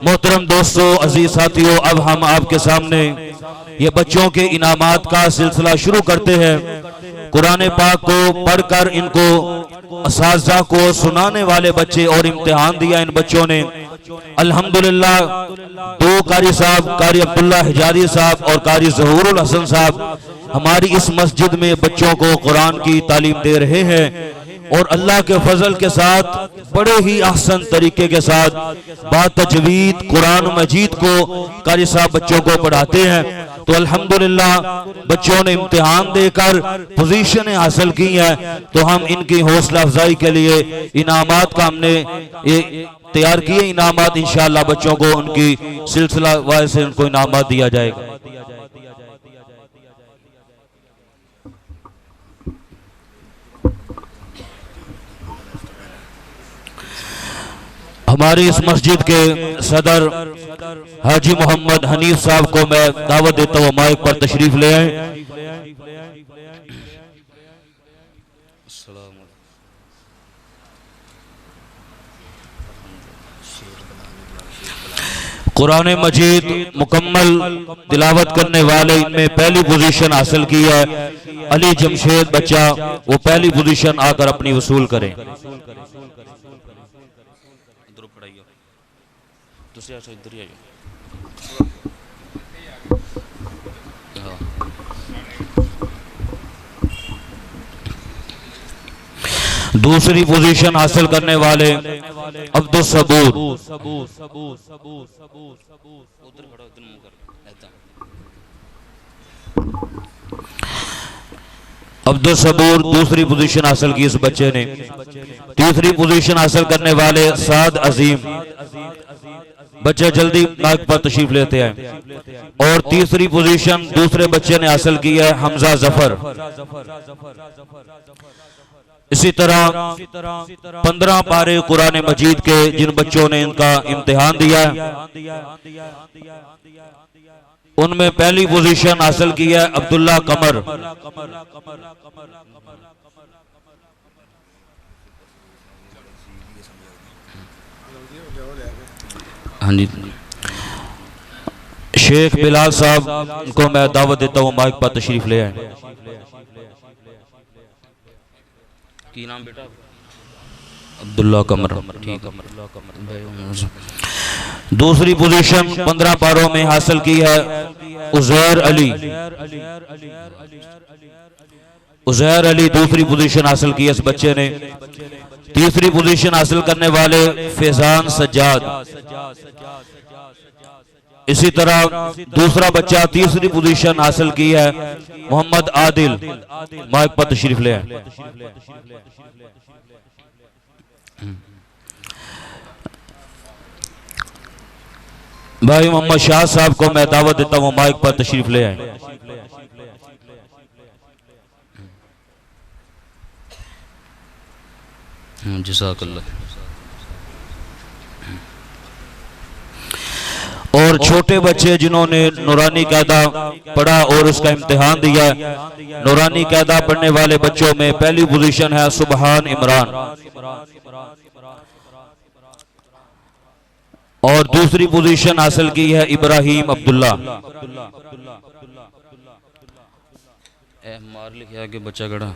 मोहतरम दोस्तों, अजीज साथियों, अब हम आपके सामने ये बच्चों के इनामात का सिलसिला शुरू करते हैं। कुरान पाक को पढ़कर इनको असातिज़ा को सुनाने वाले बच्चे और इम्तिहान दिया इन बच्चों ने। अल्हम्दुलिल्लाह दो कारी साहब, कारी अब्दुल्ला हिजारी साहब और कारी ज़हूरुल हसन साहब हमारी इस मस्जिद में बच्चों को कुरान की तालीम दे रहे हैं और अल्लाह के फजल के साथ बड़े ही अहसन तरीके के साथ बातजवीद कुरान मजीद को कारी साहब बच्चों को पढ़ाते हैं। तो अल्हम्दुलिल्लाह बच्चों ने इम्तिहान देकर पोजीशनें हासिल की हैं। तो हम इनकी हौसला अफजाई के लिए इनामात का हमने तैयार किए। इनामात इंशाअल्लाह बच्चों को उनकी सिलसिला वाइज से उनको इनामात दिया जाएगा। हमारी इस मस्जिद के सदर हाजी मोहम्मद हनीफ साहब को मैं दावत देता हूँ माइक पर तशरीफ ले आए। कुरान मजीद मुकम्मल तिलावत करने वाले इनमें पहली पोजीशन हासिल की है अली जमशेद बच्चा, वो पहली पोजीशन आकर अपनी वसूल करें। दूसरी पोजीशन हासिल करने वाले अब्दुल सबूर, अब्दुल सबूर दूसरी पोजीशन हासिल की इस बच्चे ने। तीसरी पोजीशन हासिल करने वाले साद अजीम, बच्चे जल्दी माइक पर तशरीफ लेते हैं। और तीसरी पोजीशन दूसरे बच्चे ने हासिल की है हमजा जफर। इसी तरह 15 पारे कुरान मजीद के जिन बच्चों ने इनका इम्तिहान दिया उनमें पहली पोजीशन हासिल की है अब्दुल्ला कमर। हाँ जी, शेख बिलाल साहब को मैं दावत देता हूँ माइक पर तशरीफ ले आए। की नाम बेटा? अब्दुल्ला कमर, ठीक है। दूसरी पोजीशन 15 पारों में हासिल की है उज़ैर अली। उज़ैर अली दूसरी पोजीशन हासिल की है इस बच्चे ने। तीसरी पोजीशन हासिल करने वाले फैजान सज्जाद। इसी तरह दूसरा बच्चा तीसरी पोजीशन हासिल की है मोहम्मद आदिल। माइक पर तशरीफ ले आए। भाई मोहम्मद शाह साहब को मैं दावत देता हूँ माइक पर तशरीफ ले आए। जज़ाकल्लाह। और छोटे बच्चे जिन्होंने नूरानी कायदा पढ़ा और उसका इम्तिहान दिया, नूरानी कायदा पढ़ने वाले बच्चों में पहली पोजीशन है सुबहान इमरान और दूसरी पोजीशन हासिल की है इब्राहिम अब्दुल्ला। मार लिखा कि बच्चा गड़ा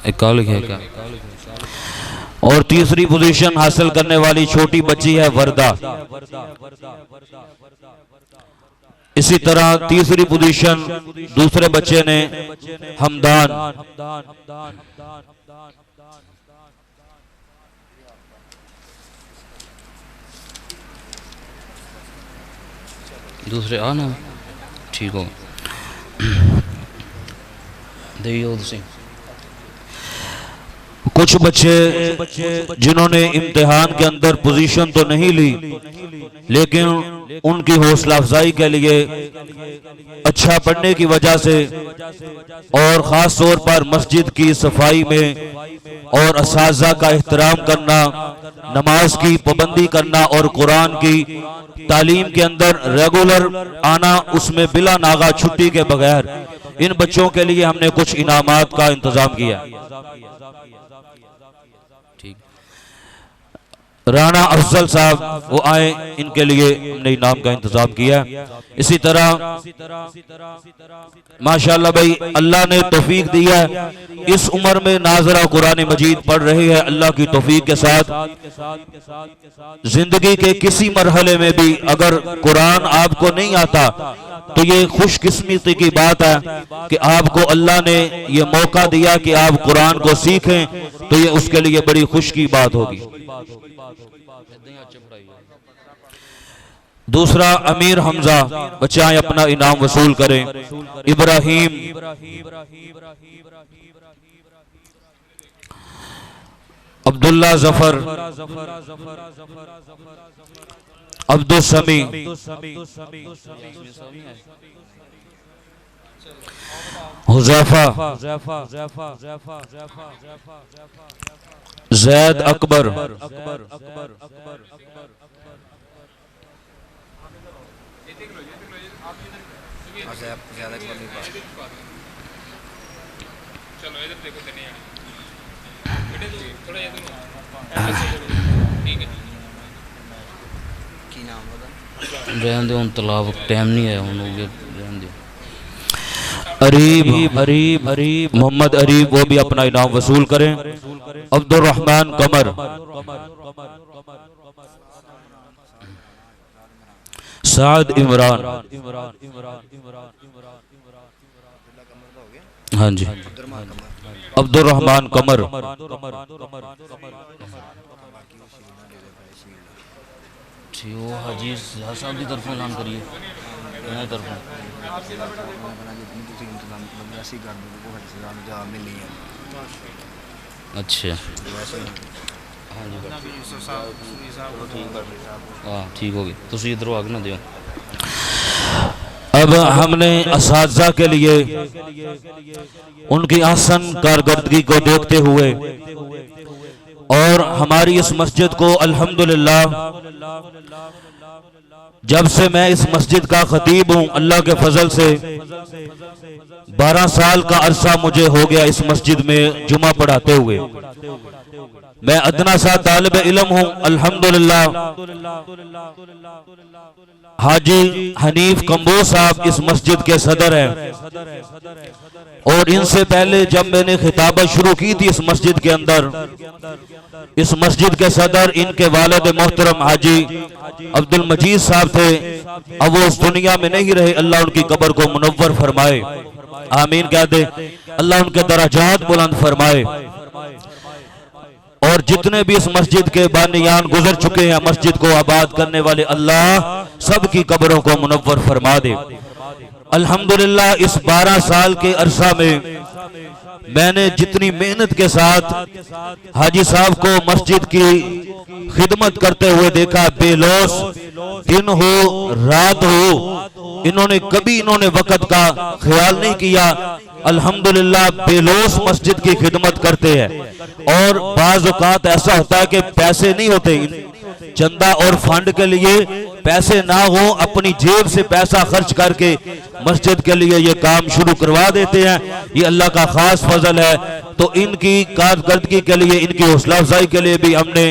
एक का लिखा क्या। और तीसरी पोजीशन हासिल करने वाली छोटी बच्ची है वर्दा। इसी तरह तीसरी पोजीशन दूसरे बच्चे ने हमदान। दूसरे आना ठीक हो सिंह। कुछ बच्चे जिन्होंने इम्तिहान के अंदर पोजीशन तो नहीं ली लेकिन उनकी हौसला अफजाई के लिए अच्छा पढ़ने की वजह से और खास तौर पर मस्जिद की सफाई में और असातिज़ा का एहतराम करना, नमाज की पाबंदी करना और कुरान की तालीम के अंदर रेगुलर आना, उसमें बिला नागा छुट्टी के बगैर, इन बच्चों के लिए हमने कुछ इनामात का इंतजाम किया। ठीक, राना अफजल साहब वो आए, इनके लिए हमने इनाम का इंतजाम किया। इसी तरह माशाल्लाह भाई अल्लाह ने तौफीक दी है, इस उम्र में नाजरा कुरान मजीद पढ़ रही है। अल्लाह की तौफीक के साथ जिंदगी के किसी मरहले में भी अगर कुरान आपको नहीं आता तो ये खुशकिस्मती की बात है कि आपको अल्लाह ने ये मौका दिया कि आप कुरान को सीखें, तो ये उसके लिए बड़ी खुश की बात होगी। दूसरा अमीर हमजा बच्चाएं अपना इनाम वसूल करें। इब्राहिम, अब्दुल्ला जफर, अब्दुल समी, हुज़ैफा, जैद अकबर, रहन दो, तलाब टाइम नहीं है रहन दो। अरीब, अरीब, अरीब, मोहम्मद अरीब वो भी अपना इनाम वसूल करें। अब्दुल रहमान कमर, साद इमरान, हाँ जी, अब्दुल रहमान कमर, वो हाजी साहब की तरफों ऐलान करिए, मेरी तरफों अच्छा हाँ ठीक होगी, तुम इधरों आगे ना दियो। अब हमने असातिज़ा के लिए उनकी आसन कारकर्दगी को देखते हुए और हमारी इस मस्जिद को अल्हम्दुलिल्लाह जब से मैं इस मस्जिद का खतीब हूँ, अल्लाह के फजल से 12 साल का अरसा मुझे हो गया इस मस्जिद में जुमा पढ़ाते हुए। मैं अदना सा तालिब इल्म हूँ। अल्हम्दुलिल्लाह हाजी हनीफ कंबोज साहब इस मस्जिद के सदर हैं और इनसे पहले जब मैंने खिताबत शुरू की थी इस मस्जिद के अंदर, इस मस्जिद के सदर इनके वालिद मोहतरम हाजी अब्दुल मजीद साहब थे। अब वो इस दुनिया में नहीं रहे, अल्लाह उनकी कब्र को मुनव्वर फरमाए, आमीन कह दे। अल्लाह उनके दराजात बुलंद फरमाए और जितने भी इस मस्जिद के बानियान गुजर चुके हैं, मस्जिद को आबाद करने वाले अल्लाह सबकी कब्रों को मुनव्वर फरमा दे। अल्हम्दुलिल्लाह इस 12 साल के अरसा में मैंने जितनी मेहनत के साथ हाजी साहब को मस्जिद की खिदमत करते हुए देखा, बेलौस दिन हो रात हो, इन्होंने वक़्त का ख्याल नहीं किया। अल्हम्दुलिल्लाह बेलौस मस्जिद की खिदमत करते हैं और बाज़ औक़ात ऐसा होता है कि पैसे नहीं होते, चंदा और फंड के लिए पैसे ना हो, अपनी जेब से पैसा खर्च करके मस्जिद के लिए ये काम शुरू करवा देते हैं। ये अल्लाह का खास फजल है। तो इनकी कारकर्दगी के लिए, इनकी हौसला अफजाई के लिए भी हमने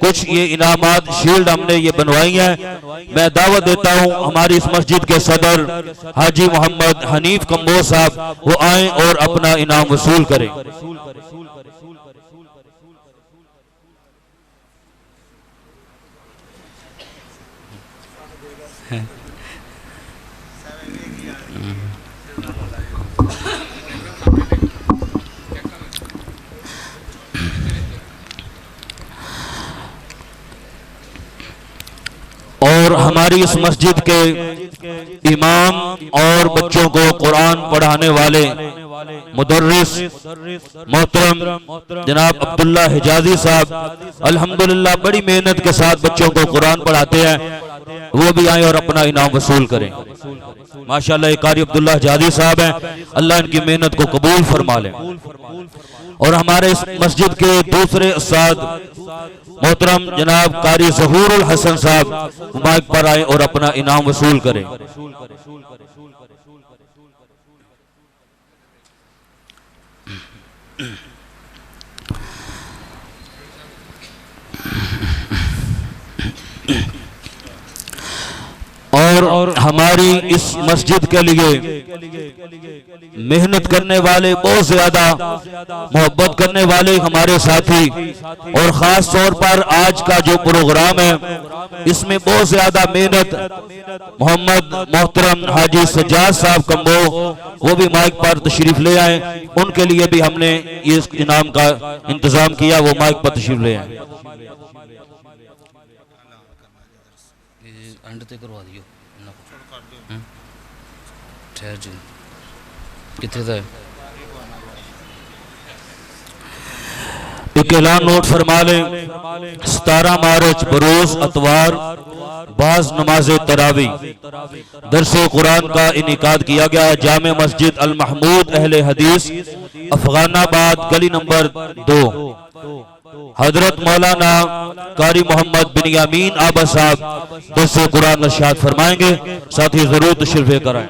कुछ ये इनामात शील्ड हमने ये बनवाई हैं। मैं दावत देता हूँ हमारी इस मस्जिद के सदर हाजी मोहम्मद हनीफ कंबोज साहब वो आए और अपना इनाम वसूल करें। और हमारी इस मस्जिद के इमाम और बच्चों को कुरान पढ़ाने वाले मुदर्रिस मोहतरम जनाब अब्दुल्ला हिजाजी साहब अल्हम्दुलिल्लाह बड़ी मेहनत के साथ बच्चों को कुरान पढ़ाते हैं, वो भी आए और अपना इनाम वसूल करें। माशाल्लाह कारी अब्दुल्ला हिजाजी साहब हैं, अल्लाह इनकी मेहनत को कबूल फरमा लें। और हमारे इस मस्जिद के दूसरे उस्ताद मोहतरम जनाब कारी ज़हूरुल हसन साहब माइक पर आए और अपना इनाम वसूल करें। और हमारी इस मस्जिद के लिए मेहनत करने वाले, बहुत ज्यादा मोहब्बत करने वाले हमारे साथी, और खास तौर पर आज का जो प्रोग्राम है इसमें बहुत ज्यादा मेहनत मोहम्मद मोहतरम हाजी सज्जाद साहब कम्बो, वो भी माइक पर तशरीफ ले आए, उनके लिए भी हमने इस इनाम का इंतजाम किया, वो माइक पर तशरीफ ले आए। एंड ते करवा दियो ठहर जी कितने दा एक ऐलान नोट फरमा लें। 17 मार्च बरोज अतवार बाज नमाज तरावी दरसे कुरान का इनेकाद किया गया जामे मस्जिद अल महमूद अहले हदीस अफगानाबाद गली नंबर 2। हजरत मौलाना कारी मोहम्मद बिन यामीन आबा साहब दरसे कुरान नशात फरमाएंगे, साथ ही जरूर तशरीफ कराएं।